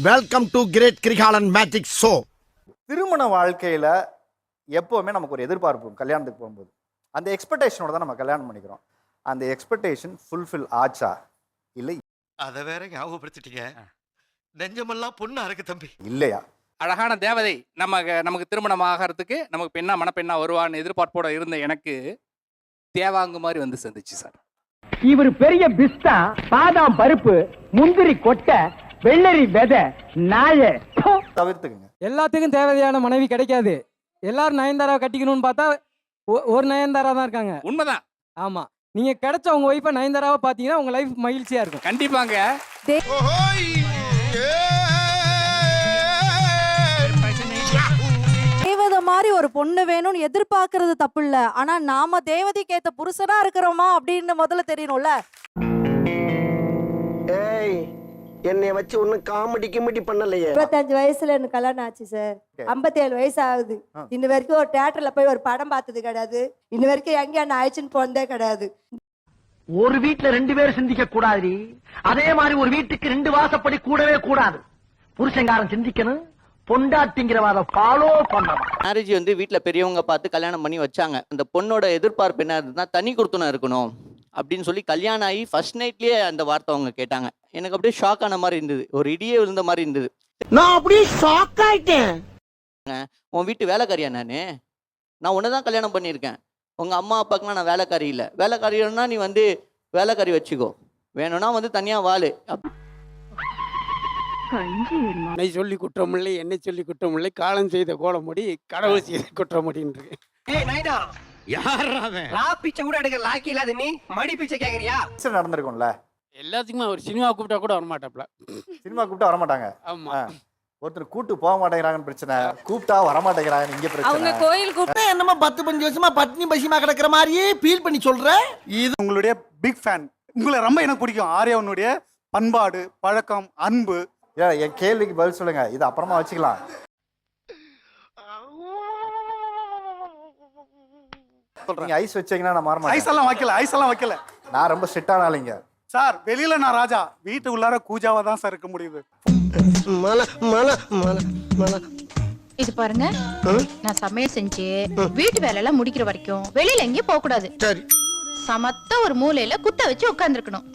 Welcome to great Kirikalan magic show. திருமண வாழ்க்கையில எப்பவுமே நமக்கு ஒரு எதிர்பார்ப்பு இருக்கும். கல்யாணத்துக்கு போகும்போது அந்த எக்ஸ்பெக்டேஷனோட தான் நம்ம கல்யாணம் பண்ணிக்கிறோம். அந்த எக்ஸ்பெக்டேஷன் ஃபுல்ஃபில் ஆச்சா இல்லை அத வேற ஞாபகப்படுத்திட்டீங்க. நெஞ்சமெல்லாம் பொண்ணா இருக்கு தம்பி. இல்லையா? அழகான தேவதை நமக்கு திருமணம் ஆகிறதுக்கு நமக்கு பெண்ணா மணப்பெண்ணா வருவான்னு எதிர்பார்ப்போட இருந்த எனக்கு தேவாங்கு மாதிரி வந்து சந்திச்சு சார். இவர் பெரிய பிஸ்தா, பாதாம் பருப்பு, முந்திரி கொட்டை, வெள்ளரி விதை, நாய தவிர்த்துக்குங்க. எல்லாத்துக்கும் தேவையான மனைவி கிடைக்காது. எல்லாரும் நயன்தாரா கட்டிக்கணும்னு பார்த்தா ஒரு நயன்தாரா தான் இருக்காங்க. உண்மைதான். ஆமா, நீங்க கிடைச்ச உங்க ஒய்ஃபை நயன்தாராவை பாத்தீங்கன்னா உங்க லைஃப் மகிழ்ச்சியா இருக்கும். கண்டிப்பாங்க. தேவதை மாதிரி ஒரு பொண்ணு வேணும்னு எதிர்பார்க்கறது தப்பு இல்ல. ஆனா நாம தேவதைக்கு ஏத்த புருஷனா இருக்கிறோமா அப்படின்னு முதல்ல தெரியணும்ல. ஏய், என்னைய வச்சு ஒன்னும் காமெடி கிமெடி பண்ணலையே. 25 வயசுல எனக்கு கல்யாணம் ஆச்சு சார். 57 வயசு ஆகுது. இன்ன வரைக்கும் ஒரு தியேட்டர்ல போய் ஒரு படம் பார்த்தது கிடையாது. இன்ன வரைக்கும் எங்கேயா நான் அழைச்சுன்னு போனதே கிடையாது. ஒரு வீட்டுல 2 பேர் சிந்திக்க கூடாது. அதே மாதிரி ஒரு வீட்டுக்கு 2 வாசப்படி கூடவே கூடாது. புருஷங்காரன் சிந்திக்கணும், பொண்டாட்டிங்கிறவாத ஃபாலோ பண்ணணும். மேரேஜ் வந்து வீட்டில் பெரியவங்க பார்த்து கல்யாணம் பண்ணி வச்சாங்க. அந்த பொண்ணோட எதிர்பார்ப்பு என்ன இருந்ததுன்னா தனி கொடுத்தனம் இருக்கணும் அப்படின்னு சொல்லி கல்யாணம் ஆகி ஃபர்ஸ்ட் நைட்லேயே அந்த வார்த்தை அவங்க கேட்டாங்க. எனக்கு அப்படியே ஷாக் ஆன மாதிரி இருந்தது, ஒரு இடியே விழுந்த மாதிரி இருந்தது. நான் அப்படியே ஷாக் ஆயிட்டேன். உன் வீட்டு வேலைக்காரியா நான் உன்னை தான் கல்யாணம் பண்ணியிருக்கேன். உங்கள் அம்மா அப்பாக்குலாம் நான் வேலைக்காரி இல்லை. வேலைக்காரினா நீ வந்து வேலைக்காரி வச்சுக்கோ, வேணும்னா வந்து தனியாக வாழு. என்னை சொல்லி குற்றமில்லை, என்னை சொல்லி குற்றமில்லை, காலம் செய்த கோலமுடி, கடவுள் செய்த குற்றமுடின்னு நடந்திருக்கும்ல. எல்லாத்துக்குமே ஒரு சினிமா கூப்பிட்டா கூட வரமாட்டாப்ல. சினிமா கூப்பிட்டா வரமாட்டாங்க. ஆமா, ஒருத்தர் கூட்டு போக மாட்டேங்கிறாங்கன்னு பிரச்சனை, கூப்பிட்டா வரமாட்டேங்கிறாங்க இங்க அவங்க பிரச்சனை. கோயில் கூப்பிட்டு என்னமா 10-15 வருஷமா பட்னி பசிமா கிடக்குற மாதிரியே ஃபீல் பண்ணி சொல்ற. இது உங்களுடைய பிக் ஃபேன். உங்களை ரொம்ப எனக்கு பிடிக்கும். ஆர்யாவுடைய பண்பாடு, பழக்கம், அன்பு. என் கேள்விக்கு பதில் சொல்லுங்க, இது அப்புறமா வச்சுக்கலாம். நீங்க ஐஸ் வச்சீங்கன்னா நான் மாற மாட்டேன். ஐஸ் எல்லாம் வைக்கல. நான் ரொம்ப ஸ்ட்ரிக்டான ஆளுங்க சார். வெளியில நான் ராஜா, வீட்டு உள்ளார கூஜாவா தான் சார் இருக்க முடியுது. இது பாருங்க, நான் சமையல் செஞ்சு வீட்டு வேலை எல்லாம் முடிக்கிற வரைக்கும் வெளியில எங்கேயும் போக கூடாது. சமத்த ஒரு மூலையில குத்த வச்சு உட்கார்ந்துருக்கணும்.